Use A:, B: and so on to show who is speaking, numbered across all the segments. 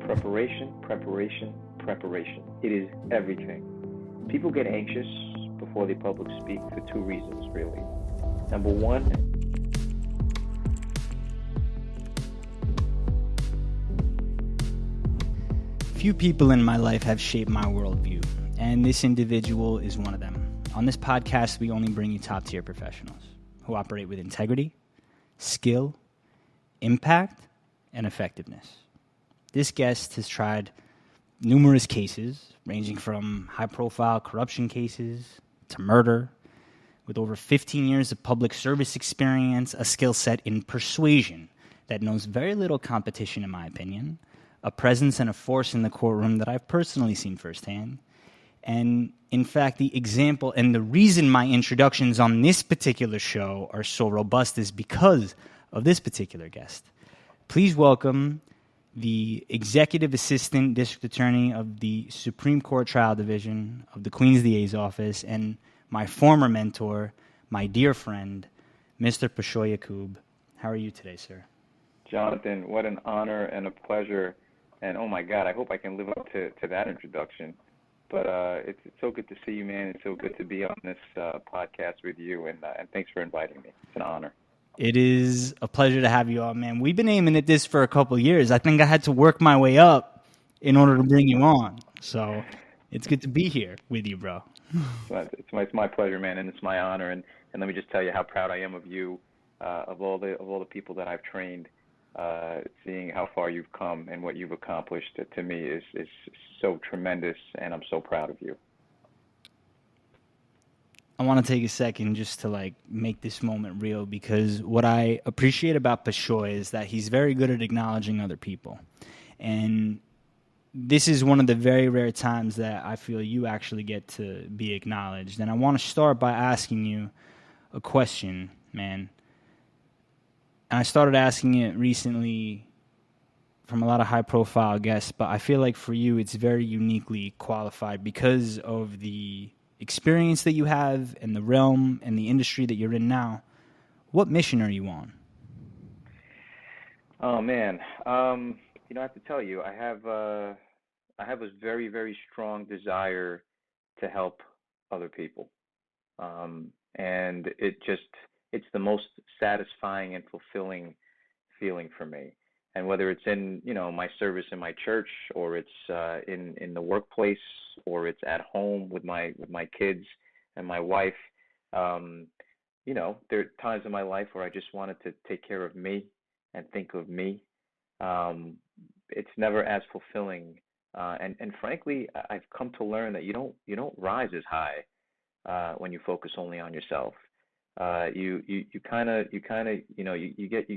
A: Preparation, preparation, preparation. It is everything. People get anxious before they public speak for two reasons, really. Number one,
B: Few people in my life have shaped my worldview, and this individual is one of them. On this podcast, we only bring you top-tier professionals who operate with integrity, skill, impact, and effectiveness. This guest has tried numerous cases, ranging from high-profile corruption cases to murder, with over 15 years of public service experience, a skill set in persuasion that knows very little competition, in my opinion, a presence and a force in the courtroom that I've personally seen firsthand. And in fact, the example and the reason my introductions on this particular show are so robust is because of this particular guest. Please welcome the Executive Assistant District Attorney of the Supreme Court Trial Division of the Queen's DA's Office and my former mentor, my dear friend, Mr. Pishoy Yacoub. How are you today, sir?
A: Jonathan, what an honor and a pleasure. And oh my God, I hope I can live up to that introduction. But it's so good to see you, man. It's so good to be on this podcast with you, and thanks for inviting me. It's an honor.
B: It is a pleasure to have you on, man. We've been aiming at this for a couple of years. I think I had to work my way up in order to bring you on. So it's good to be here with you, bro.
A: It's my pleasure, man, and it's my honor. And let me just tell you how proud I am of you, of all the people that I've trained. Seeing how far you've come and what you've accomplished, to me is so tremendous, and I'm so proud of you.
B: I want to take a second just to make this moment real, because what I appreciate about Pishoy is that he's very good at acknowledging other people. And this is one of the very rare times that I feel you actually get to be acknowledged. And I want to start by asking you a question, man. And I started asking it recently from a lot of high-profile guests, but I feel like for you it's very uniquely qualified because of the experience that you have and the realm and the industry that you're in now. What mission are you on?
A: Oh man, I have to tell you, I have a very, very strong desire to help other people, and it's the most satisfying and fulfilling feeling for me. And whether it's in my service in my church, or it's in the workplace, or it's at home with my kids and my wife, there are times in my life where I just wanted to take care of me and think of me. It's never as fulfilling, and frankly, I've come to learn that you don't rise as high when you focus only on yourself. You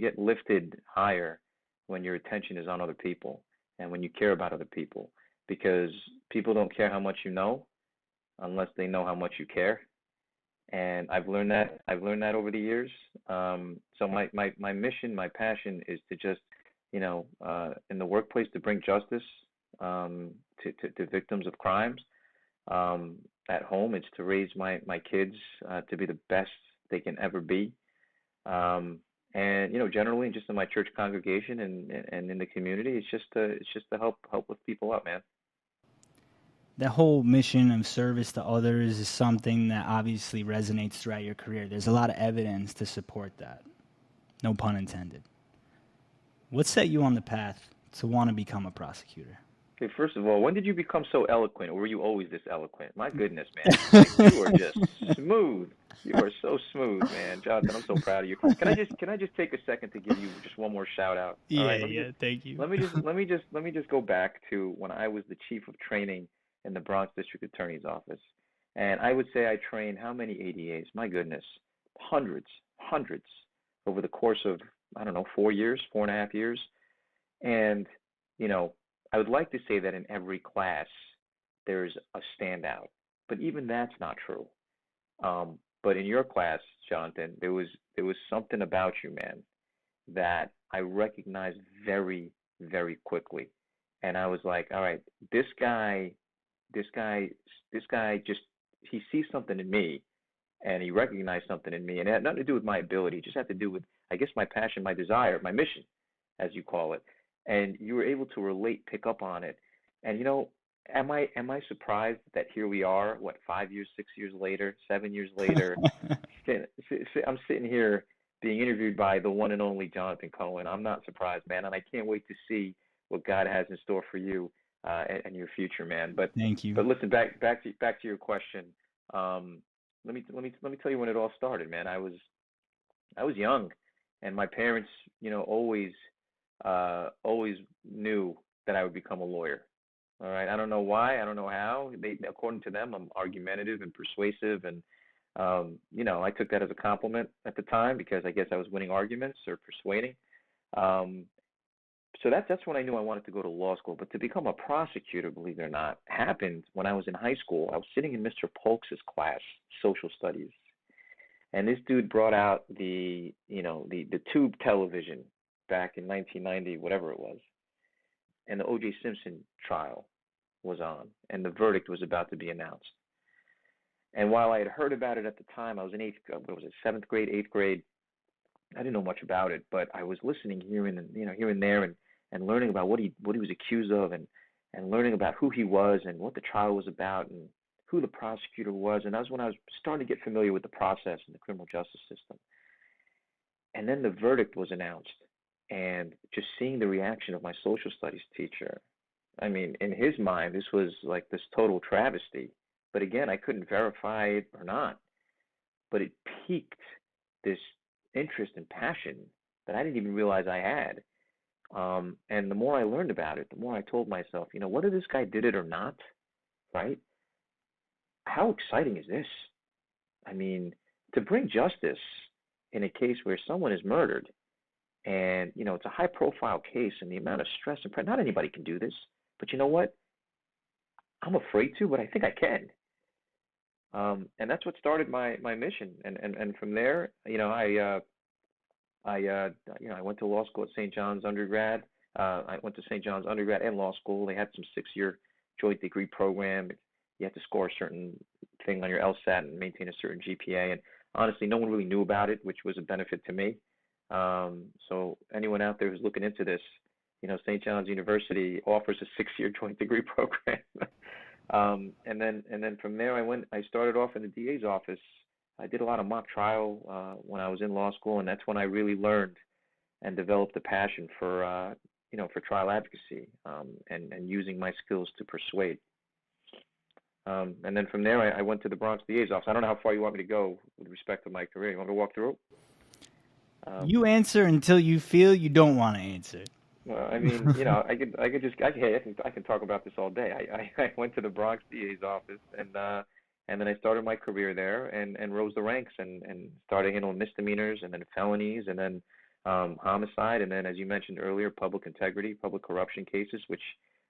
A: get lifted higher when your attention is on other people and when you care about other people, because people don't care how much you know unless they know how much you care. And I've learned that over the years. So my mission, my passion is to just, in the workplace, to bring justice to victims of crimes. At home, it's to raise my kids to be the best they can ever be. And generally just in my church congregation and in the community, it's just to help lift people up, man.
B: That whole mission of service to others is something that obviously resonates throughout your career. There's a lot of evidence to support that. No pun intended. What set you on the path to want to become a prosecutor?
A: Okay, first of all, when did you become so eloquent, or were you always this eloquent? My goodness, man, you are just smooth. You are so smooth, man. Jonathan, I'm so proud of you. Can I just take a second to give you just one more shout out?
B: Thank you.
A: Let me just go back to when I was the chief of training in the Bronx District Attorney's Office, and I would say I trained how many ADAs? My goodness, hundreds over the course of 4.5 years, and I would like to say that in every class there's a standout, but even that's not true. But in your class, Jonathan, there was something about you, man, that I recognized very, very quickly, and I was like, all right, this guy just, he sees something in me, and he recognized something in me, and it had nothing to do with my ability. It just had to do with, I guess, my passion, my desire, my mission, as you call it. and you were able to relate, pick up on it. And am I surprised that here we are, what, 5 years, 6 years later, 7 years later, I'm sitting here being interviewed by the one and only Jonathan Cohen. I'm not surprised, man, and I can't wait to see what God has in store for you and your future, man. But
B: Thank you.
A: but listen, back to your question. Um, let me tell you when it all started, man. I was young, and my parents, always knew that I would become a lawyer. All right, I don't know why, I don't know how. According to them, I'm argumentative and persuasive, and I took that as a compliment at the time because I guess I was winning arguments or persuading. Um, so that's when I knew I wanted to go to law school. But to become a prosecutor, believe it or not, happened when I was in high school. I was sitting in Mr. Polk's class, social studies, and this dude brought out the tube television back in 1990, whatever it was, and the O.J. Simpson trial was on, and the verdict was about to be announced. And while I had heard about it at the time, I was in what was it, seventh grade, eighth grade. I didn't know much about it, but I was listening here and there, and learning about what he was accused of, and learning about who he was and what the trial was about, and who the prosecutor was. And that was when I was starting to get familiar with the process and the criminal justice system. And then the verdict was announced, and just seeing the reaction of my social studies teacher. I mean, in his mind, this was like this total travesty. But again, I couldn't verify it or not. But it piqued this interest and passion that I didn't even realize I had. And the more I learned about it, the more I told myself, whether this guy did it or not, right? How exciting is this? I mean, to bring justice in a case where someone is murdered, and it's a high-profile case, and the amount of stress and pressure. Not anybody can do this, but you know what? I'm afraid to, but I think I can. And that's what started my mission. And from there, I went to law school at St. John's undergrad. I went to St. John's undergrad and law school. They had some 6-year joint degree program. You had to score a certain thing on your LSAT and maintain a certain GPA. And honestly, no one really knew about it, which was a benefit to me. So anyone out there who's looking into this, St. John's University offers a 6-year joint degree program. And then from there, I started off in the DA's office. I did a lot of mock trial when I was in law school, and that's when I really learned and developed a passion for trial advocacy, and using my skills to persuade. And then from there, I went to the Bronx DA's office. I don't know how far you want me to go with respect to my career. You want me to walk through?
B: You answer until you feel you don't want to answer.
A: Well, I mean, I can talk about this all day. I went to the Bronx DA's office, and then I started my career there, and rose the ranks, and started handling misdemeanors, and then felonies, and then homicide, and then, as you mentioned earlier, public integrity, public corruption cases, which,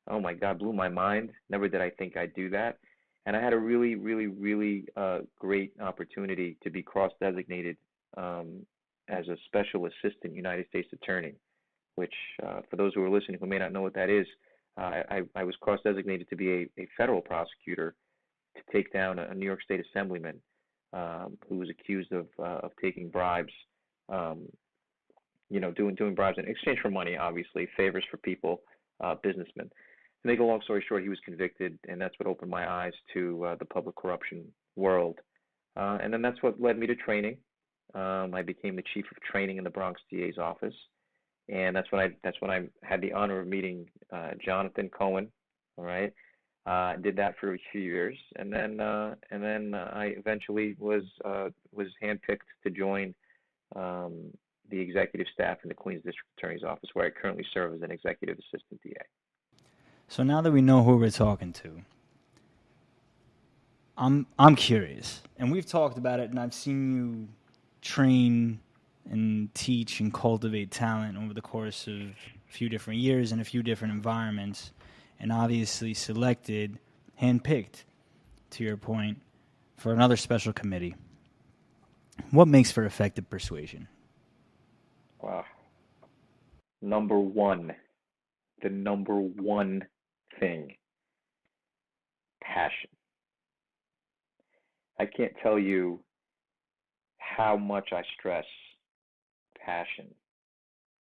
A: oh my God, blew my mind. Never did I think I'd do that. And I had a really, really, really great opportunity to be cross-designated as a special assistant United States attorney, which, for those who are listening who may not know what that is, I was cross-designated to be a federal prosecutor to take down a New York State assemblyman who was accused of taking bribes, doing bribes in exchange for money, obviously, favors for people, businessmen. To make a long story short, he was convicted, and that's what opened my eyes to the public corruption world. And then that's what led me to training. I became the chief of training in the Bronx DA's office, and that's when I had the honor of meeting Jonathan Cohen. All right, did that for a few years, and then I eventually was handpicked to join the executive staff in the Queens District Attorney's Office, where I currently serve as an executive assistant DA.
B: So now that we know who we're talking to, I'm curious, and we've talked about it, and I've seen you train and teach and cultivate talent over the course of a few different years in a few different environments, and obviously selected, handpicked, to your point, for another special committee. What makes for effective persuasion?
A: Wow. The number one thing, passion. I can't tell you how much I stress passion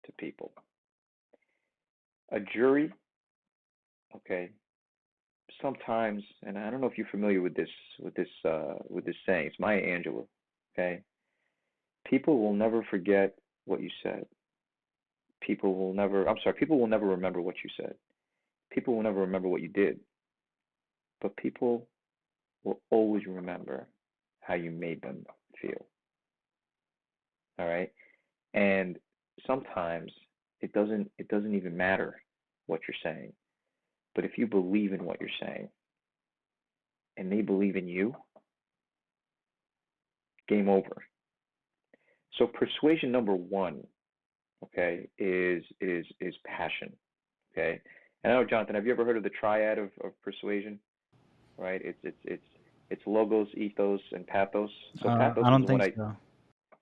A: to people. A jury, okay, sometimes, and I don't know if you're familiar with this saying. It's Maya Angelou, okay? People will never forget what you said. People will never remember what you said. People will never remember what you did, but people will always remember how you made them feel. All right? And sometimes it doesn't even matter what you're saying. But if you believe in what you're saying and they believe in you, game over. So persuasion number one, okay, is passion. Okay. And I know, Jonathan, have you ever heard of the Triad of Persuasion? Right? It's logos, ethos, and pathos. So pathos
B: I
A: is
B: don't
A: the one
B: think
A: I
B: so.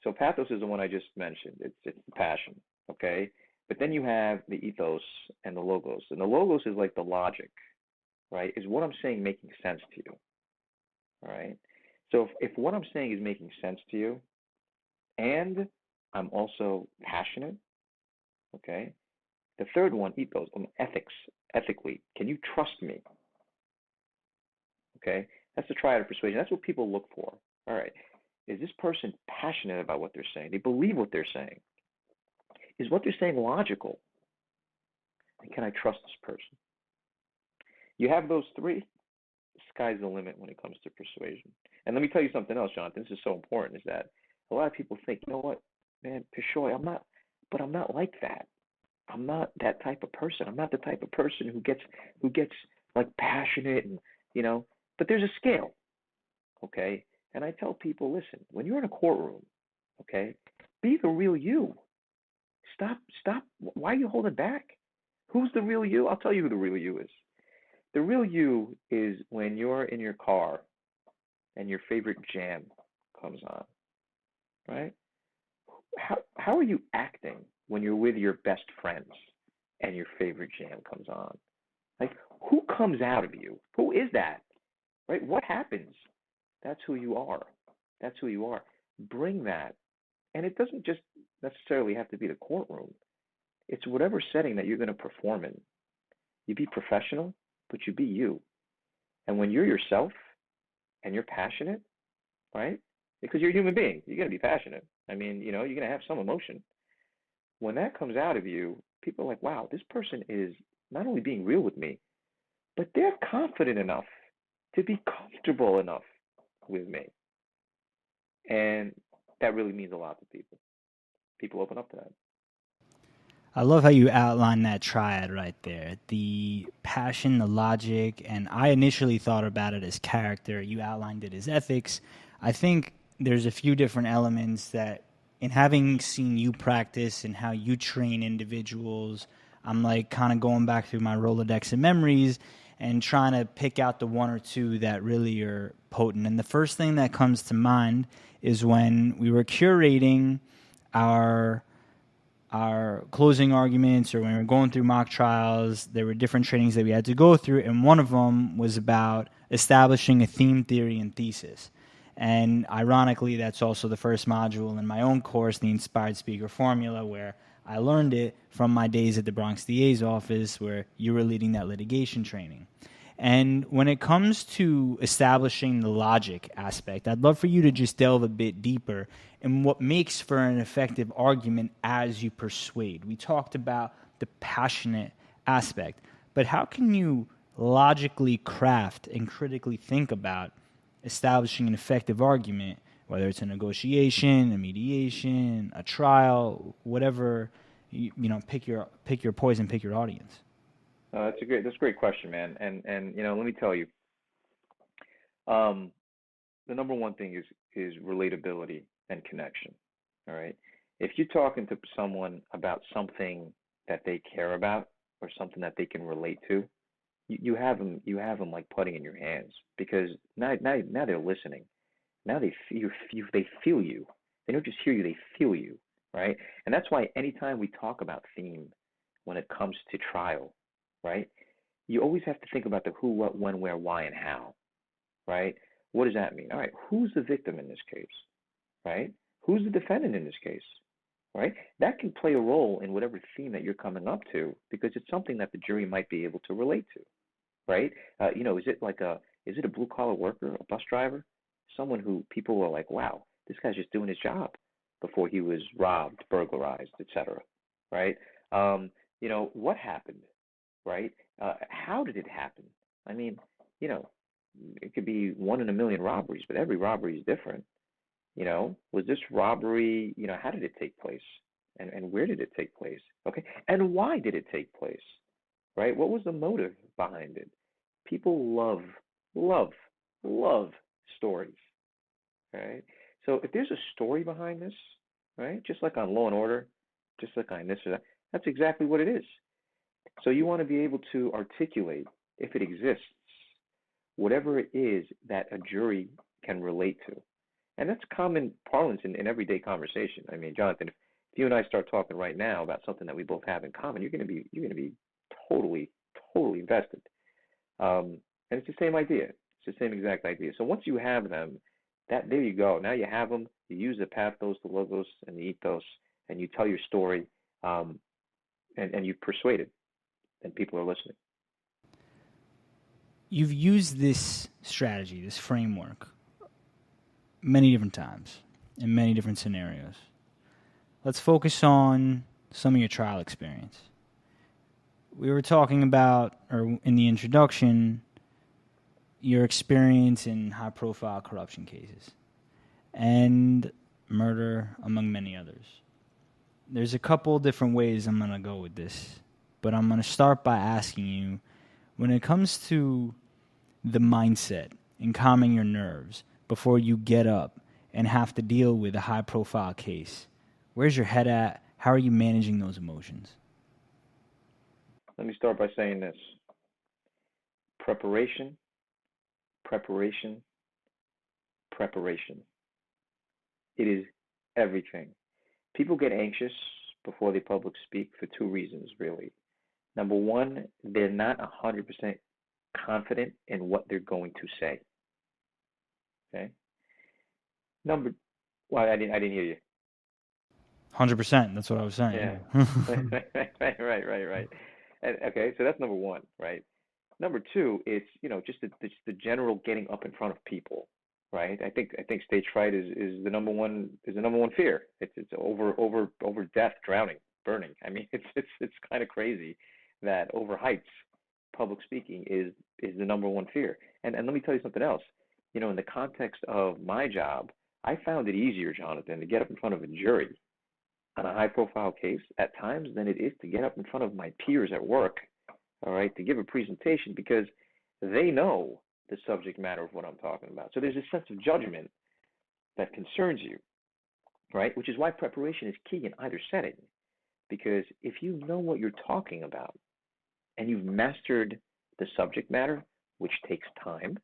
A: so pathos is the one I just mentioned. It's passion. Okay. But then you have the ethos and the logos. And the logos is like the logic, right? Is what I'm saying making sense to you? All right. So if what I'm saying is making sense to you, and I'm also passionate, okay. The third one, ethos, ethics, ethically. Can you trust me? Okay. That's the triad of persuasion. That's what people look for. All right. Is this person passionate about what they're saying? They believe what they're saying. Is what they're saying logical? And can I trust this person? You have those three, the sky's the limit when it comes to persuasion. And let me tell you something else, Jonathan. This is so important, is that a lot of people think, you know what, man, Pishoy, I'm not like that. I'm not that type of person. I'm not the type of person who gets like passionate and but there's a scale, okay? And I tell people, listen, when you're in a courtroom, okay, be the real you. Stop. Why are you holding back? Who's the real you? I'll tell you who the real you is. The real you is when you're in your car and your favorite jam comes on, right? How are you acting when you're with your best friends and your favorite jam comes on? Like, who comes out of you? Who is that? Right? What happens? That's who you are. That's who you are. Bring that. And it doesn't just necessarily have to be the courtroom. It's whatever setting that you're going to perform in. You be professional, but you be you. And when you're yourself and you're passionate, right? Because you're a human being, you're going to be passionate. I mean, you're going to have some emotion. When that comes out of you, people are like, wow, this person is not only being real with me, but they're confident enough to be comfortable enough with me. And that really means a lot to people. People open up to that.
B: I love how you outline that triad right there. The passion, the logic, and I initially thought about it as character. You outlined it as ethics. I think there's a few different elements that, in having seen you practice and how you train individuals, I'm like kind of going back through my Rolodex of memories and trying to pick out the one or two that really are potent. And the first thing that comes to mind is when we were curating our closing arguments, or when we were going through mock trials, there were different trainings that we had to go through, and one of them was about establishing a theme, theory, and thesis. And ironically, that's also the first module in my own course, the Inspired Speaker Formula, where I learned it from my days at the Bronx DA's office, where you were leading that litigation training. And when it comes to establishing the logic aspect, I'd love for you to just delve a bit deeper in what makes for an effective argument as you persuade. We talked about the passionate aspect, but how can you logically craft and critically think about establishing an effective argument, whether it's a negotiation, a mediation, a trial, whatever, pick your poison, pick your audience.
A: That's a great question, man. And let me tell you, the number one thing is relatability and connection. All right. If you're talking to someone about something that they care about or something that they can relate to, you have them like putting in your hands, because now they're listening. Now they feel you. They don't just hear you, they feel you, right? And that's why anytime we talk about theme when it comes to trial, right? You always have to think about the who, what, when, where, why, and how, right? What does that mean? All right, who's the victim in this case, right? Who's the defendant in this case, right? That can play a role in whatever theme that you're coming up to because it's something that the jury might be able to relate to, right? Is it a blue collar worker, a bus driver, someone who people were like, wow, this guy's just doing his job before he was robbed, burglarized, etc., right? What happened, right? How did it happen? I mean, you know, it could be one in a million robberies, but every robbery is different. Was this robbery, how did it take place? And where did it take place? Okay. And why did it take place? Right? What was the motive behind it? People love, love stories. Right? So if there's a story behind this, right, just like on Law and Order, just like on this or that, that's exactly what it is. So you want to be able to articulate, if it exists, whatever it is that a jury can relate to. And that's common parlance in everyday conversation. I mean, Jonathan, if you and I start talking right now about something that we both have in common, you're gonna be totally, totally invested. And it's the same idea. It's the same exact idea. So once you have them, that there you go. Now you have them. You use the pathos, the logos, and the ethos, and you tell your story, and you persuade it, and people are listening.
B: You've used this strategy, this framework, many different times in many different scenarios. Let's focus on some of your trial experience. We were talking about, or in the introduction, your experience in high-profile corruption cases and murder, among many others. There's a couple different ways I'm going to go with this, but I'm going to start by asking you, when it comes to the mindset and calming your nerves before you get up and have to deal with a high-profile case, where's your head at? How are you managing those emotions?
A: Let me start by saying this. Preparation, preparation, preparation. It is everything. People get anxious before they public speak for two reasons, really. Number one, they're not 100% confident in what they're going to say. Okay. Well, I didn't hear you.
B: 100%. That's what I was saying.
A: Yeah. Right. And, okay, so that's number one, right? Number two, it's just the general getting up in front of people, right? I think stage fright is the number one fear. It's over death, drowning, burning. I mean, it's kind of crazy that over heights, public speaking is the number one fear. And let me tell you something else. In the context of my job, I found it easier, Jonathan, to get up in front of a jury on a high profile case at times than it is to get up in front of my peers at work, all right, to give a presentation because they know the subject matter of what I'm talking about. So there's a sense of judgment that concerns you, right? Which is why preparation is key in either setting. Because if you know what you're talking about and you've mastered the subject matter, which takes time,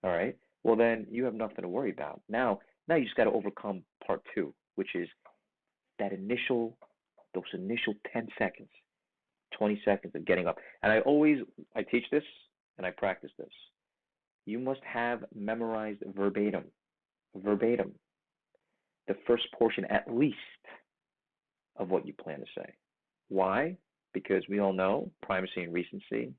A: all right, well then you have nothing to worry about. Now you just got to overcome part two, which is those initial 10 seconds, 20 seconds of getting up. And I teach this and I practice this. You must have memorized verbatim, the first portion at least of what you plan to say. Why? Because we all know primacy and recency,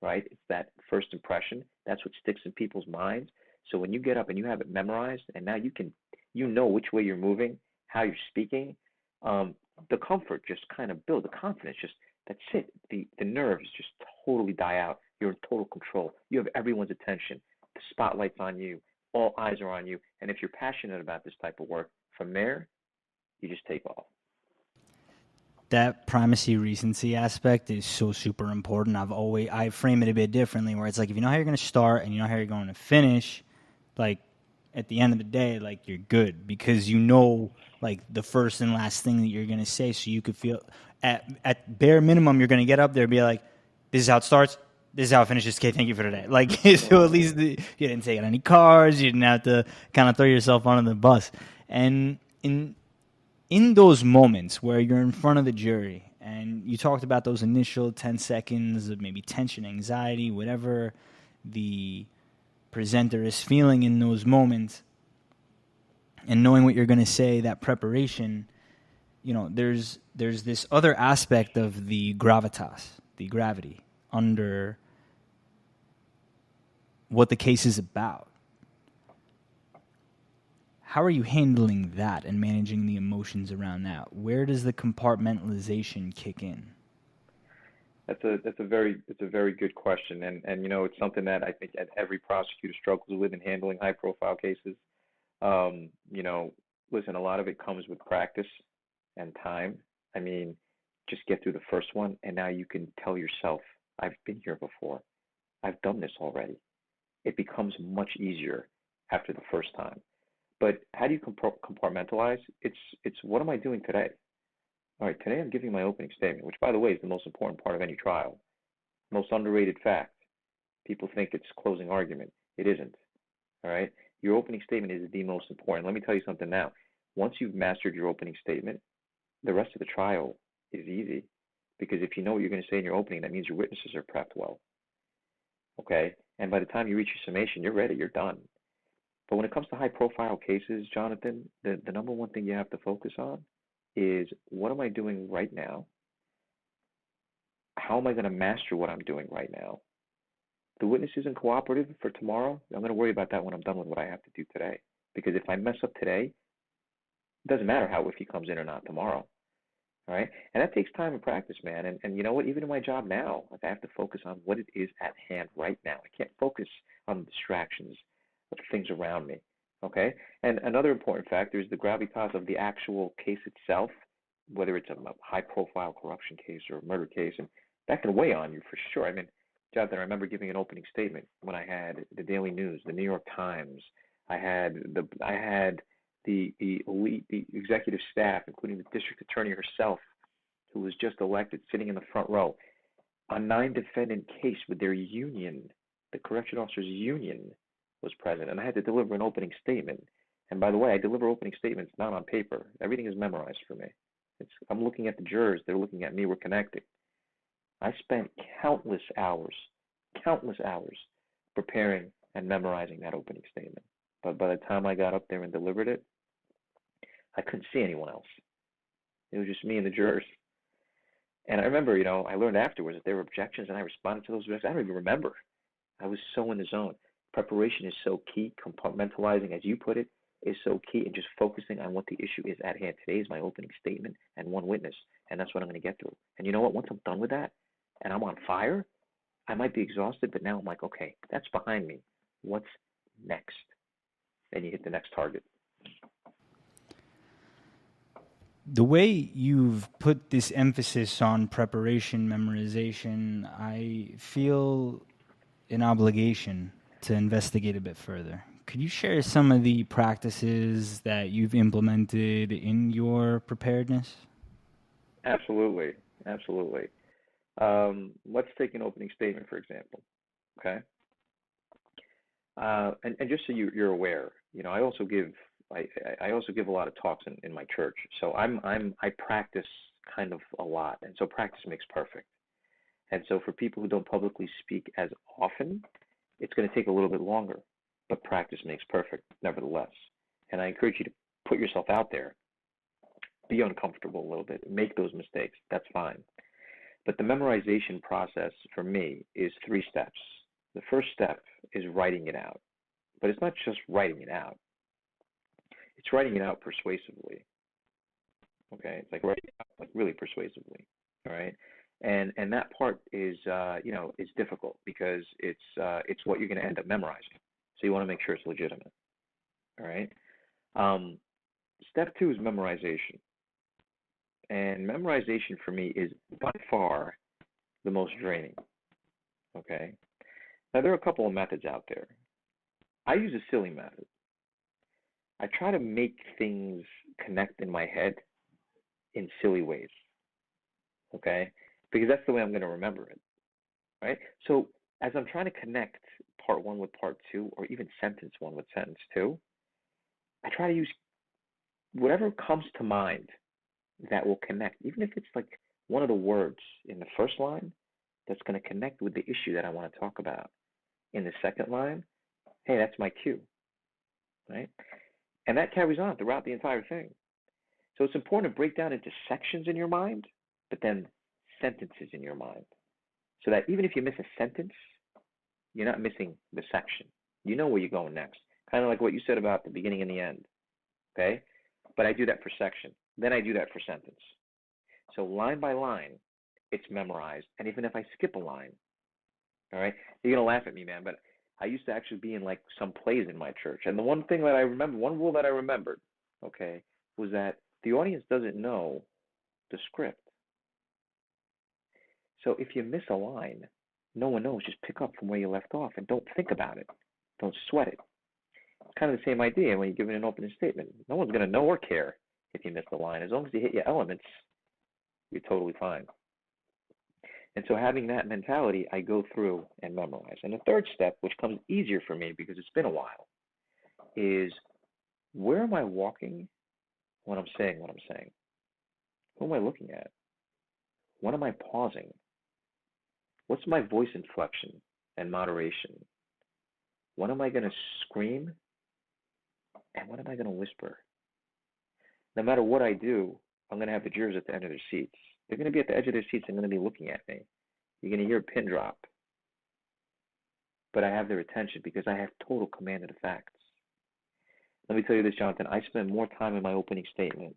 A: right? It's that first impression. That's what sticks in people's minds. So when you get up and you have it memorized, and now you know which way you're moving, how you're speaking, the comfort just kind of builds, the confidence just, that's it. The nerves just totally die out. You're in total control. You have everyone's attention. The spotlight's on you. All eyes are on you. And if you're passionate about this type of work, from there, you just take off.
B: That primacy recency aspect is so super important. I frame it a bit differently, where it's like, if you know how you're going to start and you know how you're going to finish, like at the end of the day, like you're good because you know like the first and last thing that you're going to say, so you could feel at bare minimum you're going to get up there and be like, this is how it starts, this is how it finishes. Okay, thank you for today. Like, so at least you didn't take any cars, you didn't have to kind of throw yourself under the bus. And in those moments where you're in front of the jury and you talked about those initial 10 seconds of maybe tension, anxiety, whatever the presenter is feeling in those moments, and knowing what you're going to say, that preparation, there's this other aspect of the gravitas, the gravity, under what the case is about. How are you handling that and managing the emotions around that? Where does the compartmentalization kick in?
A: That's a very good question, and it's something that I think every prosecutor struggles with in handling high profile cases. Um, you know, Listen, a lot of it comes with practice and time. I mean, just get through the first one, and now you can tell yourself, I've been here before. I've done this already. It becomes much easier after the first time. But how do you compartmentalize? It's what am I doing today? All right, today I'm giving my opening statement, which, by the way, is the most important part of any trial. Most underrated fact. People think it's closing argument. It isn't. All right? Your opening statement is the most important. Let me tell you something now. Once you've mastered your opening statement, the rest of the trial is easy because if you know what you're going to say in your opening, that means your witnesses are prepped well. Okay? And by the time you reach your summation, you're ready, you're done. But when it comes to high profile cases, Jonathan, the number one thing you have to focus on is what am I doing right now? How am I going to master what I'm doing right now? The witness isn't cooperative for tomorrow. I'm going to worry about that when I'm done with what I have to do today. Because if I mess up today, it doesn't matter if he comes in or not tomorrow. All right? And that takes time and practice, man. And you know what? Even in my job now, I have to focus on what it is at hand right now. I can't focus on the distractions of things around me. Okay? And another important factor is the gravitas of the actual case itself, whether it's a high-profile corruption case or a murder case, and that can weigh on you for sure. I mean, Jonathan, I remember giving an opening statement when I had the Daily News, the New York Times. I had the elite, the executive staff, including the district attorney herself, who was just elected, sitting in the front row. A 9-defendant case with their union, the correction officers' union, was present, and I had to deliver an opening statement. And by the way, I deliver opening statements not on paper. Everything is memorized for me. I'm looking at the jurors. They're looking at me. We're connected. I spent countless hours preparing and memorizing that opening statement. But by the time I got up there and delivered it, I couldn't see anyone else. It was just me and the jurors. And I remember, I learned afterwards that there were objections, and I responded to those objections. I don't even remember. I was so in the zone. Preparation is so key. Compartmentalizing, as you put it, is so key, and just focusing on what the issue is at hand. Today is my opening statement and one witness, and that's what I'm going to get through. And you know what? Once I'm done with that, and I'm on fire, I might be exhausted, but now I'm like, okay, that's behind me. What's next? And you hit the next target.
B: The way you've put this emphasis on preparation, memorization, I feel an obligation to investigate a bit further. Could you share some of the practices that you've implemented in your preparedness?
A: Absolutely. Let's take an opening statement, for example. Okay. And just so you're aware, I also give a lot of talks in my church. So I practice kind of a lot, and so practice makes perfect. And so for people who don't publicly speak as often, it's going to take a little bit longer, but practice makes perfect nevertheless. And I encourage you to put yourself out there, be uncomfortable a little bit, make those mistakes. That's fine. But the memorization process for me is 3 steps. The first step is writing it out. But it's not just writing it out. It's writing it out persuasively. Okay? It's like writing it out like really persuasively. All right? And that part is is difficult because it's what you're going to end up memorizing. So you want to make sure it's legitimate. All right? Step 2 is memorization. And memorization for me is by far the most draining. Okay? Now, there are a couple of methods out there. I use a silly method. I try to make things connect in my head in silly ways. Okay? Because that's the way I'm going to remember it. Right? So, as I'm trying to connect part 1 with part 2, or even sentence 1 with sentence 2, I try to use whatever comes to mind that will connect, even if it's like one of the words in the first line that's going to connect with the issue that I want to talk about. In the second line, hey, that's my cue, right? And that carries on throughout the entire thing. So it's important to break down into sections in your mind, but then sentences in your mind. So that even if you miss a sentence, you're not missing the section. You know where you're going next. Kind of like what you said about the beginning and the end. Okay? But I do that for section. Then I do that for sentence. So line by line, it's memorized. And even if I skip a line, all right, you're going to laugh at me, man, but I used to actually be in like some plays in my church. And the one thing that I remember, one rule that I remembered, okay, was that the audience doesn't know the script. So if you miss a line, no one knows. Just pick up from where you left off and don't think about it. Don't sweat it. It's kind of the same idea when you're giving an opening statement. No one's going to know or care if you miss the line. As long as you hit your elements, you're totally fine. And so having that mentality, I go through and memorize. And the third step, which comes easier for me because it's been a while, is where am I walking when I'm saying what I'm saying? Who am I looking at? When am I pausing? What's my voice inflection and moderation? When am I going to scream? And when am I going to whisper? No matter what I do, I'm going to have the jurors at the end of their seats. They're going to be at the edge of their seats and going to be looking at me. You're going to hear a pin drop. But I have their attention because I have total command of the facts. Let me tell you this, Jonathan. I spend more time in my opening statement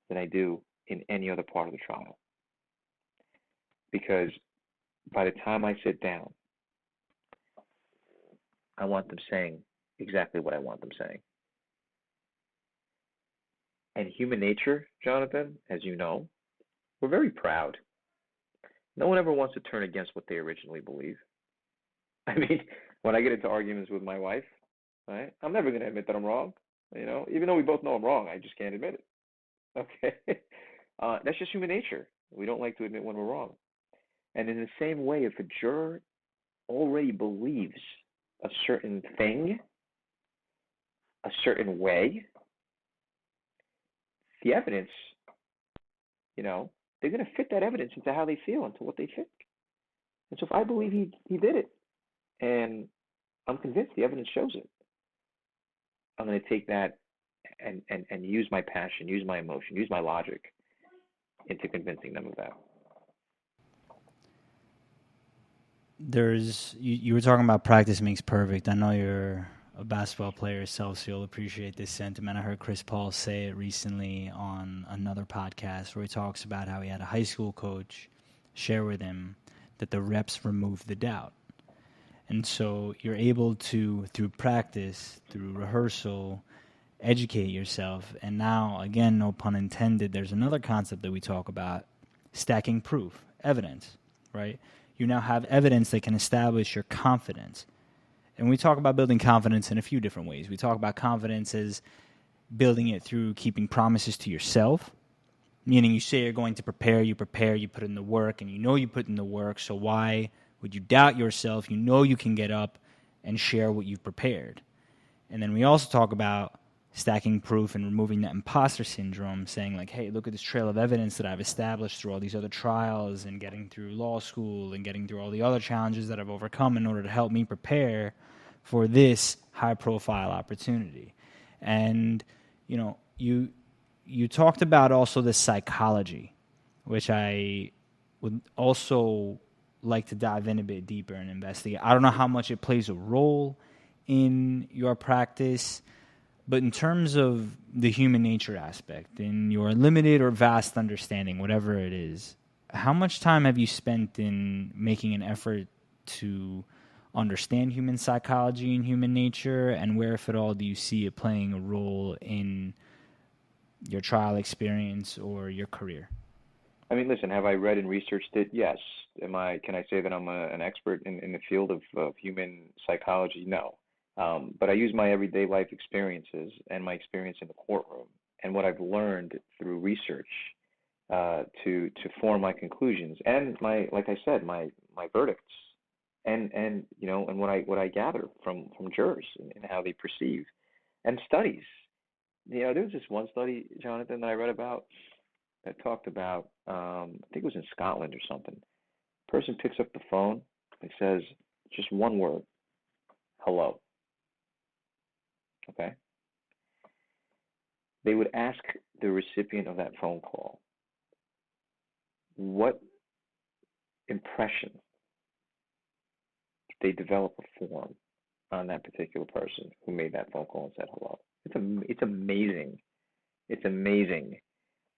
A: than I do in any other part of the trial. Because by the time I sit down, I want them saying exactly what I want them saying. And human nature, Jonathan, as you know, we're very proud. No one ever wants to turn against what they originally believe. I mean, when I get into arguments with my wife, right, I'm never going to admit that I'm wrong. Even though we both know I'm wrong, I just can't admit it. Okay? That's just human nature. We don't like to admit when we're wrong. And in the same way, if a juror already believes a certain thing, a certain way, the evidence, they're going to fit that evidence into how they feel, into what they think. And so if I believe he did it, and I'm convinced the evidence shows it, I'm going to take that and use my passion, use my emotion, use my logic into convincing them of that.
B: You were talking about practice makes perfect. I know you're a basketball player yourself, so you'll appreciate this sentiment. I heard Chris Paul say it recently on another podcast where he talks about how he had a high school coach share with him that the reps remove the doubt. And so you're able to, through practice, through rehearsal, educate yourself. And now, again, no pun intended, there's another concept that we talk about, stacking proof, evidence, right? You now have evidence that can establish your confidence. And we talk about building confidence in a few different ways. We talk about confidence as building it through keeping promises to yourself, meaning you say you're going to prepare, you put in the work, and you know you put in the work, so why would you doubt yourself? You know you can get up and share what you've prepared. And then we also talk about stacking proof and removing that imposter syndrome, saying like, hey, look at this trail of evidence that I've established through all these other trials and getting through law school and getting through all the other challenges that I've overcome in order to help me prepare for this high-profile opportunity. And, you talked about also the psychology, which I would also like to dive in a bit deeper and investigate. I don't know how much it plays a role in your practice, but in terms of the human nature aspect, in your limited or vast understanding, whatever it is, how much time have you spent in making an effort to understand human psychology and human nature, and where, if at all, do you see it playing a role in your trial experience or your career?
A: I mean, listen, have I read and researched it? Yes. Can I say that I'm an expert in the field of human psychology? No. But I use my everyday life experiences and my experience in the courtroom and what I've learned through research to form my conclusions and like I said, my verdicts and what I gather from jurors and how they perceive and studies. There was this one study, Jonathan, that I read about that talked about, I think it was in Scotland or something. Person picks up the phone and says just one word, hello. Okay? they would ask the recipient of that phone call, what impression did they develop a form on that particular person who made that phone call and said hello. It's amazing. It's amazing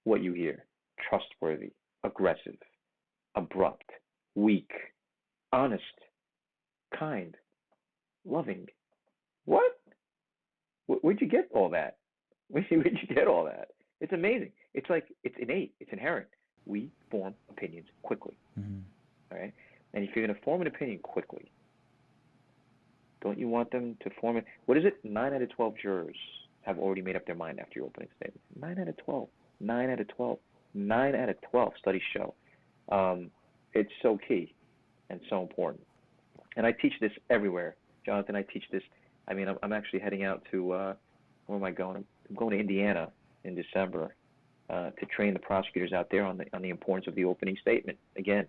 A: what you hear. Trustworthy, aggressive, abrupt, weak, honest, kind, loving. What? Where'd you get all that? Where'd you get all that? It's amazing. It's like it's innate. It's inherent. We form opinions quickly.
B: Mm-hmm.
A: All right? And if you're going to form an opinion quickly, don't you want them to form it? What is it? 9 out of 12 jurors have already made up their mind after your opening statement. 9 out of 12. 9 out of 12. 9 out of 12 studies show. It's so key and so important. And I teach this everywhere. Jonathan, I teach this. I mean, I'm actually heading out to, where am I going? I'm going to Indiana in December to train the prosecutors out there on the importance of the opening statement. Again,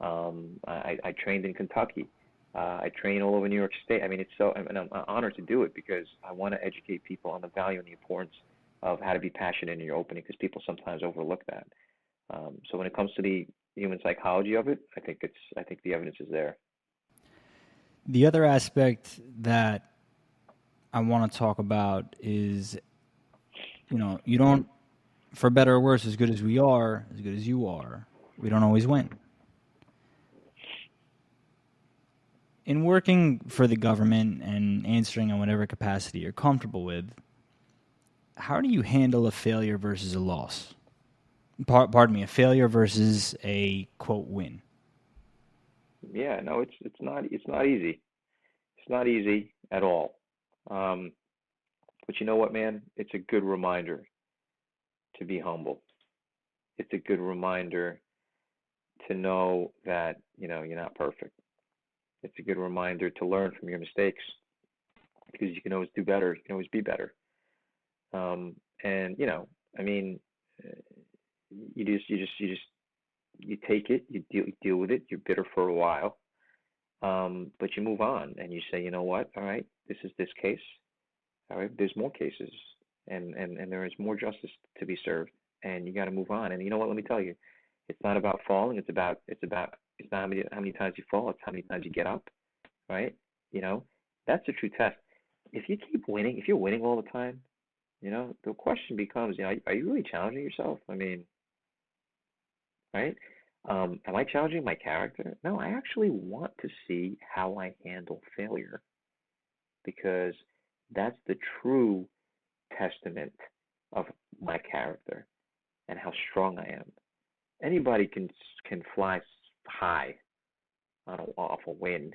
A: I trained in Kentucky. I train all over New York State. I mean, and I'm honored to do it because I want to educate people on the value and the importance of how to be passionate in your opening, because people sometimes overlook that. So when it comes to the human psychology of it, I think the evidence is there.
B: The other aspect that I want to talk about is, you don't, for better or worse, as good as we are, as good as you are, we don't always win. In working for the government and answering in whatever capacity you're comfortable with, how do you handle a failure versus a loss? Pardon me, a failure versus a, quote, win?
A: Yeah, no, it's not easy. It's not easy at all. But you know what, man? It's a good reminder to be humble. It's a good reminder to know that, you're not perfect. It's a good reminder to learn from your mistakes, because you can always do better. You can always be better. And I mean, you take it, you deal with it. You're bitter for a while, but you move on and you say, you know what? All right, this is this case. All right, there's more cases, and there is more justice to be served, and you got to move on. And you know what? Let me tell you, it's not about falling. It's not how many times you fall. It's how many times you get up. Right? That's a true test. If you keep winning, if you're winning all the time, the question becomes, are you really challenging yourself? I mean, right? Am I challenging my character? No, I actually want to see how I handle failure, because that's the true testament of my character and how strong I am. Anybody can fly high off a win,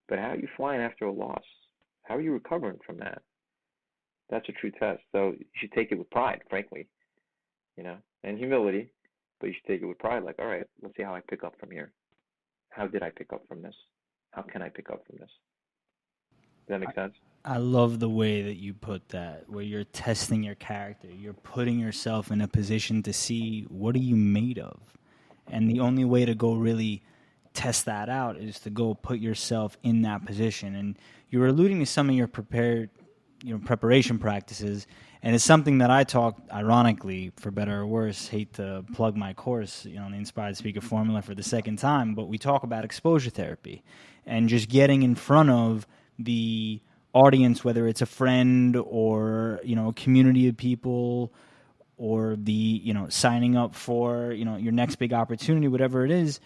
A: but how are you flying after a loss? How are you recovering from that? That's a true test. So you should take it with pride, frankly, and humility, but you should take it with pride. Like, all right, let's see how I pick up from here. How did I pick up from this? How can I pick up from this? Does that make sense?
B: I love the way that you put that, where you're testing your character. You're putting yourself in a position to see, what are you made of? And the only way to go really test that out is to go put yourself in that position. And you were alluding to some of your preparation practices, and it's something that I talk, ironically, for better or worse, hate to plug my course, the Inspired Speaker Formula for the second time, but we talk about exposure therapy and just getting in front of the audience, whether it's a friend or, a community of people, or the, signing up for, your next big opportunity, whatever it is,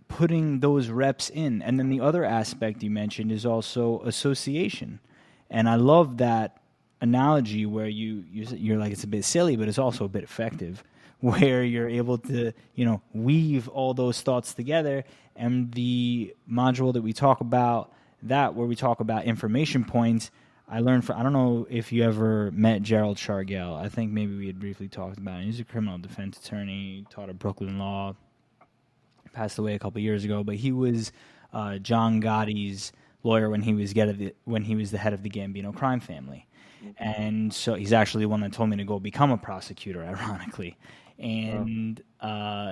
B: putting those reps in. And then the other aspect you mentioned is also association. And I love that analogy where you're like, it's a bit silly, but it's also a bit effective, where you're able to, weave all those thoughts together. And the module that we talk about, where we talk about information points, I learned I don't know if you ever met Gerald Chargell. I think maybe we had briefly talked about him. He's a criminal defense attorney, taught at Brooklyn Law, passed away a couple years ago, but he was John Gotti's lawyer when he was the head of the Gambino crime family. And so he's actually the one that told me to go become a prosecutor, ironically. And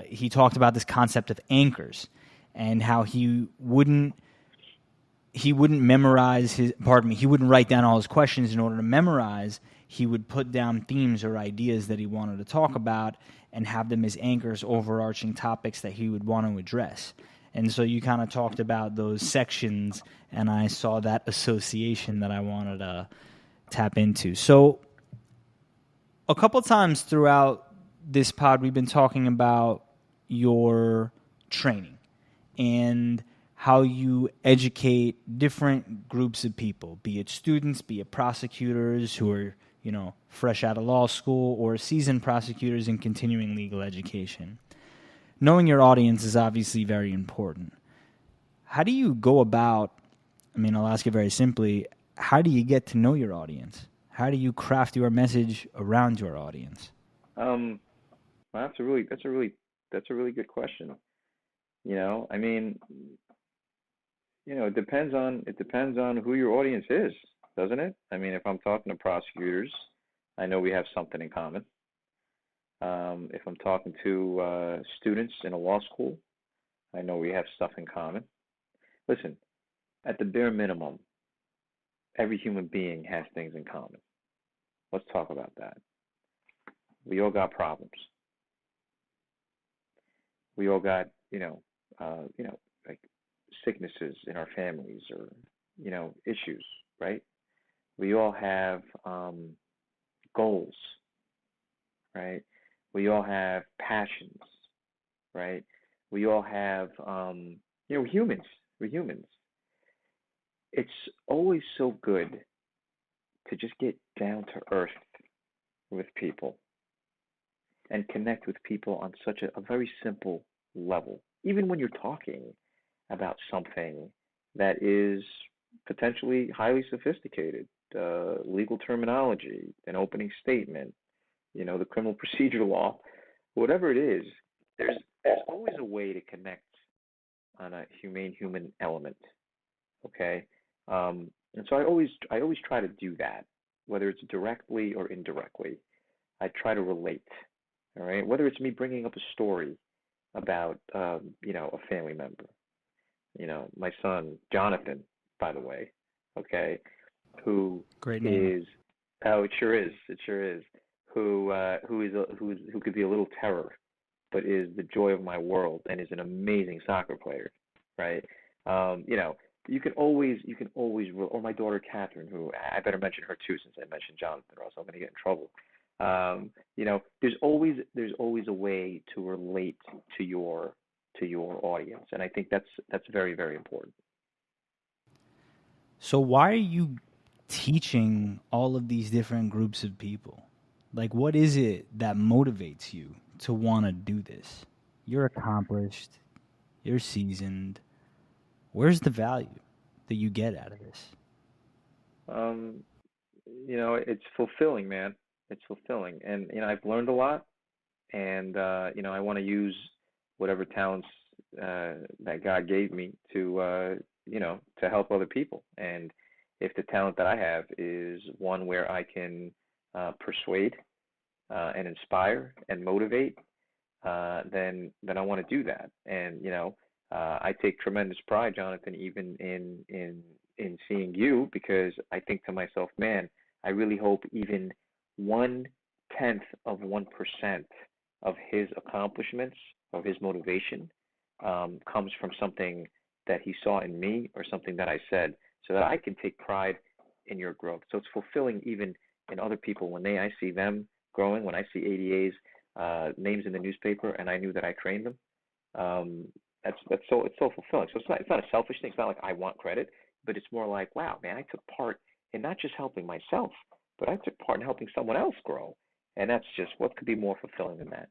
B: he talked about this concept of anchors and how he he wouldn't he wouldn't write down all his questions in order to memorize. He would put down themes or ideas that he wanted to talk about and have them as anchors, overarching topics that he would want to address. And so you kind of talked about those sections, and I saw that association that I wanted to tap into. So a couple times throughout this pod, we've been talking about your training and how you educate different groups of people, be it students, be it prosecutors who are, fresh out of law school, or seasoned prosecutors in continuing legal education. Knowing your audience is obviously very important. How do you go about, I'll ask it very simply, how do you get to know your audience? How do you craft your message around your audience?
A: Well, that's a really good question. It depends on who your audience is, doesn't it? If I'm talking to prosecutors, I know we have something in common. If I'm talking to students in a law school, I know we have stuff in common. Listen, at the bare minimum, every human being has things in common. Let's talk about that. We all got problems. We all got, like sicknesses in our families, or, issues, right? We all have goals, right? We all have passions, right? We all have, we're humans. We're humans. It's always so good to just get down to earth with people and connect with people on such a very simple level. Even when you're talking about something that is potentially highly sophisticated, legal terminology, an opening statement, the criminal procedure law, whatever it is, there's always a way to connect on a humane human element. Okay, and so I always try to do that, whether it's directly or indirectly. I try to relate. All right, whether it's me bringing up a story about a family member, my son Jonathan, by the way, okay, who
B: Great name.
A: is it sure is who could be a little terror, but is the joy of my world and is an amazing soccer player, right? You can always, or my daughter Catherine, who I better mention her too, since I mentioned Jonathan, or else I'm going to get in trouble. There's always a way to relate to your audience, and I think that's very, very important.
B: So why are you teaching all of these different groups of people? Like, what is it that motivates you to want to do this? You're accomplished. You're seasoned. Where's the value that you get out of this?
A: It's fulfilling, man. It's fulfilling, and I've learned a lot, and I want to use whatever talents that God gave me to to help other people. And if the talent that I have is one where I can persuade and inspire and motivate, then I want to do that. And I take tremendous pride, Jonathan, even in seeing you, because I think to myself, man, I really hope even 1/10 of 1% of his accomplishments, of his motivation, comes from something that he saw in me or something that I said, so that I can take pride in your growth. So it's fulfilling even in other people when I see them growing, when I see ADA's names in the newspaper and I knew that I trained them. It's so fulfilling. So it's not a selfish thing. It's not like I want credit, but it's more like, wow, man, I took part in not just helping myself, but I took part in helping someone else grow. And that's just, what could be more fulfilling than that?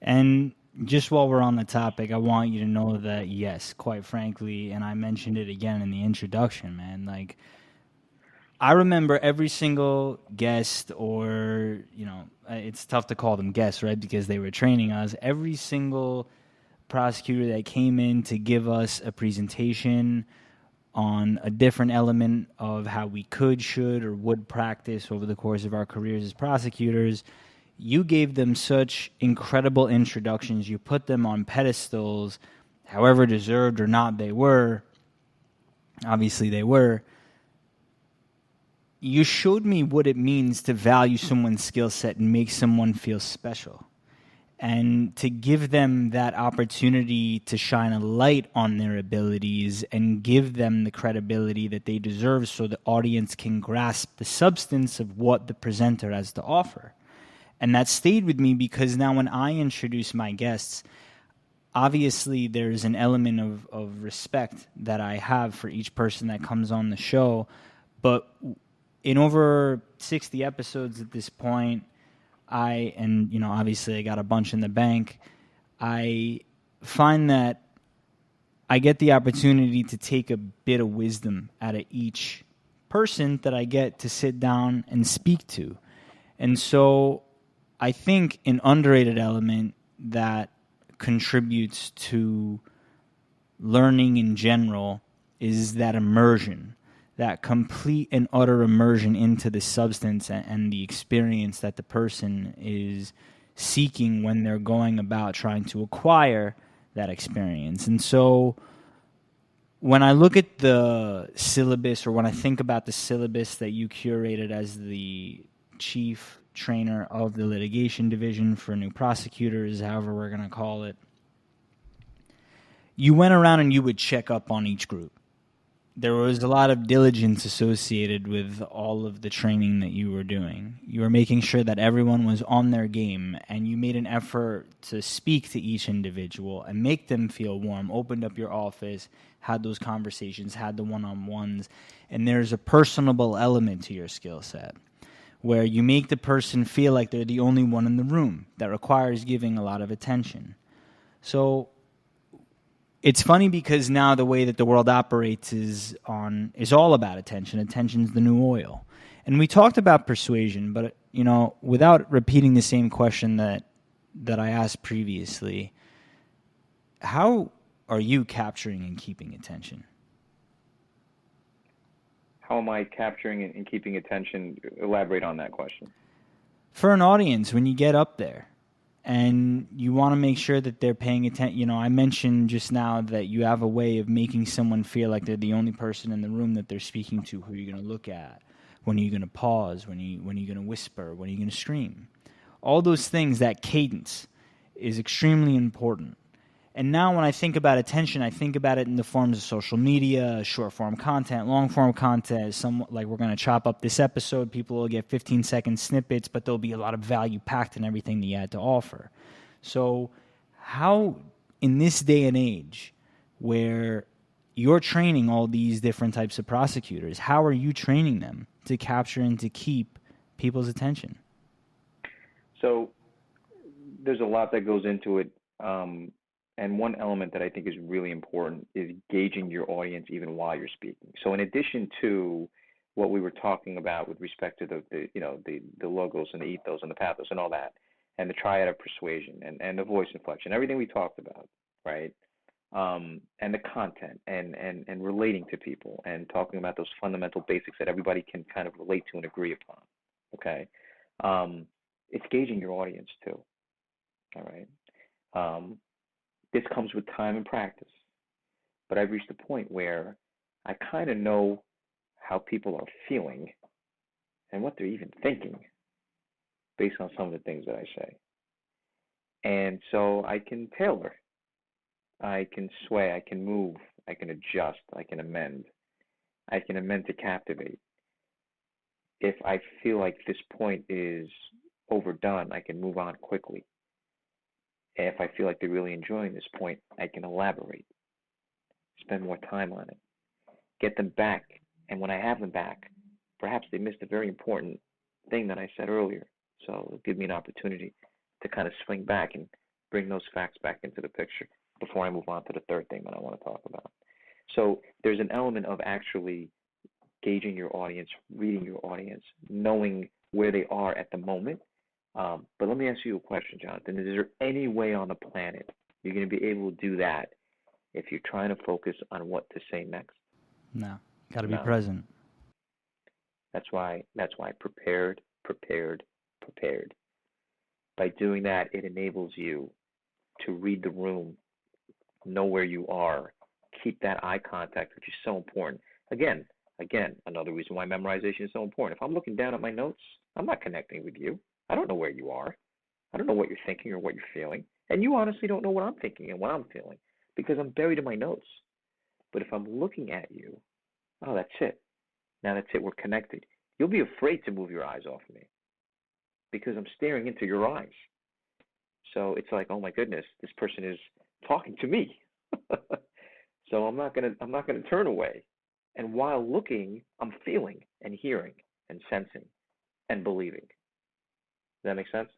B: And just while we're on the topic, I want you to know that, yes, quite frankly, and I mentioned it again in the introduction, man, like, I remember every single guest, or, it's tough to call them guests, right, because they were training us. Every single prosecutor that came in to give us a presentation on a different element of how we could, should, or would practice over the course of our careers as prosecutors, you gave them such incredible introductions. You put them on pedestals, however deserved or not they were. Obviously they were. You showed me what it means to value someone's skill set and make someone feel special, and to give them that opportunity to shine a light on their abilities and give them the credibility that they deserve so the audience can grasp the substance of what the presenter has to offer. And that stayed with me because now when I introduce my guests, obviously there's an element of respect that I have for each person that comes on the show. But in over 60 episodes at this point, obviously I got a bunch in the bank. I find that I get the opportunity to take a bit of wisdom out of each person that I get to sit down and speak to. And so I think an underrated element that contributes to learning in general is that immersion, that complete and utter immersion into the substance and the experience that the person is seeking when they're going about trying to acquire that experience. And so when I look at the syllabus, or when I think about the syllabus that you curated as the chief trainer of the litigation division for new prosecutors, however we're going to call it, you went around and you would check up on each group. There was a lot of diligence associated with all of the training that you were doing. You were making sure that everyone was on their game, and you made an effort to speak to each individual and make them feel warm, opened up your office, had those conversations, had the one-on-ones, and there's a personable element to your skill set where you make the person feel like they're the only one in the room. That requires giving a lot of attention. So it's funny because now the way that the world operates is all about attention. Attention's the new oil. And we talked about persuasion, but without repeating the same question that I asked previously, how are you capturing and keeping attention?
A: How am I capturing and keeping attention? Elaborate on that question.
B: For an audience, when you get up there and you want to make sure that they're paying attention, I mentioned just now that you have a way of making someone feel like they're the only person in the room that they're speaking to. Who are you going to look at? When are you going to pause? When are you going to whisper? When are you going to scream? All those things, that cadence is extremely important. And now when I think about attention, I think about it in the forms of social media, short-form content, long-form content. Like we're going to chop up this episode. People will get 15-second snippets, but there'll be a lot of value packed in everything that you had to offer. So how, in this day and age, where you're training all these different types of prosecutors, how are you training them to capture and to keep people's attention?
A: So there's a lot that goes into it. And one element that I think is really important is gauging your audience even while you're speaking. So in addition to what we were talking about with respect to the logos and the ethos and the pathos and all that, and the triad of persuasion and the voice inflection, everything we talked about, right? And the content and relating to people and talking about those fundamental basics that everybody can kind of relate to and agree upon, okay? It's gauging your audience too, all right? This comes with time and practice. But I've reached a point where I kind of know how people are feeling and what they're even thinking based on some of the things that I say. And so I can tailor, I can sway, I can move, I can adjust, I can amend. I can amend to captivate. If I feel like this point is overdone, I can move on quickly. If I feel like they're really enjoying this point, I can elaborate, spend more time on it, get them back. And when I have them back, perhaps they missed a very important thing that I said earlier. So it'll give me an opportunity to kind of swing back and bring those facts back into the picture before I move on to the third thing that I want to talk about. So there's an element of actually gauging your audience, reading your audience, knowing where they are at the moment. But let me ask you a question, Jonathan. Is there any way on the planet you're going to be able to do that if you're trying to focus on what to say next?
B: No. Got to be present.
A: That's why prepared. By doing that, it enables you to read the room, know where you are, keep that eye contact, which is so important. Again, another reason why memorization is so important. If I'm looking down at my notes, I'm not connecting with you. I don't know where you are. I don't know what you're thinking or what you're feeling. And you honestly don't know what I'm thinking and what I'm feeling because I'm buried in my notes. But if I'm looking at you, oh, that's it. Now that's it. We're connected. You'll be afraid to move your eyes off me because I'm staring into your eyes. So it's like, oh my goodness, this person is talking to me. So I'm not gonna turn away. And while looking, I'm feeling and hearing and sensing and believing. Does that make sense?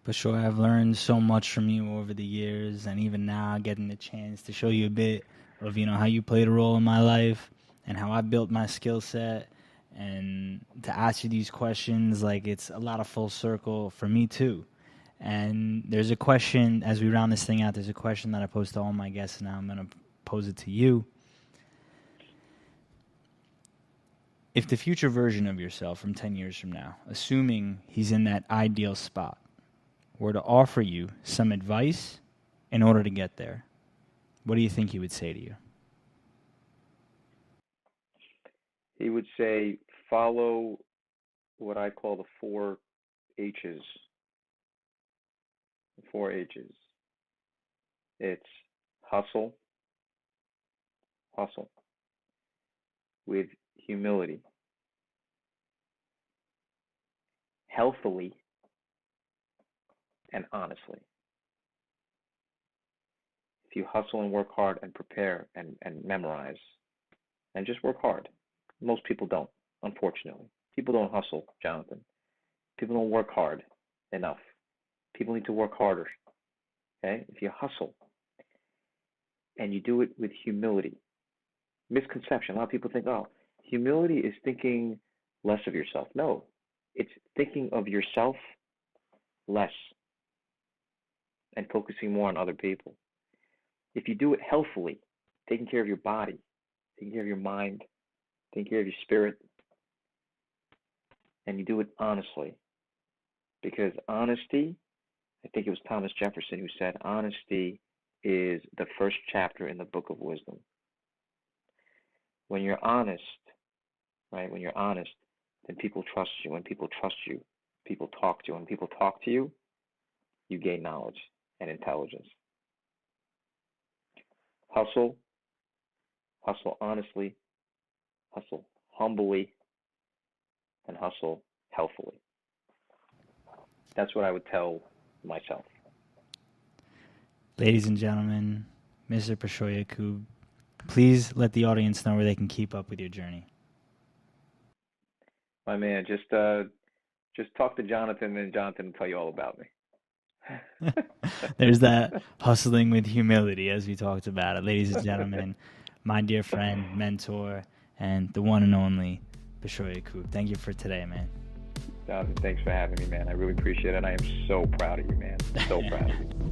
B: Pishoy, I've learned so much from you over the years, and even now getting the chance to show you a bit of, how you played a role in my life and how I built my skill set, and to ask you these questions, like, it's a lot of full circle for me too. And there's a question, as we round this thing out, there's a question that I pose to all my guests, and now I'm going to pose it to you. If the future version of yourself from 10 years from now, assuming he's in that ideal spot, were to offer you some advice in order to get there, what do you think he would say to you?
A: He would say, follow what I call the 4 H's. The 4 H's. It's hustle with humility, healthily, and honestly. If you hustle and work hard and prepare and memorize and just work hard, most people don't, unfortunately. People don't hustle, Jonathan. People don't work hard enough. People need to work harder. Okay? If you hustle and you do it with humility, misconception. A lot of people think, oh, humility is thinking less of yourself. No, it's thinking of yourself less and focusing more on other people. If you do it healthfully, taking care of your body, taking care of your mind, taking care of your spirit, and you do it honestly, because honesty, I think it was Thomas Jefferson who said, honesty is the first chapter in the book of wisdom. When you're honest, right, when you're honest, then people trust you. When people trust you, people talk to you. When people talk to you, you gain knowledge and intelligence. Hustle honestly, hustle humbly, and hustle healthfully. That's what I would tell myself.
B: Ladies and gentlemen, Mr. Pishoy Yacoub, please let the audience know where they can keep up with your journey.
A: My man, just talk to Jonathan, and Jonathan will tell you all about me.
B: There's that hustling with humility, as we talked about it. Ladies and gentlemen, my dear friend, mentor, and the one and only Pishoy Yacoub. Thank you for today, man.
A: Jonathan, thanks for having me, man. I really appreciate it. I am so proud of you, man. So proud of you.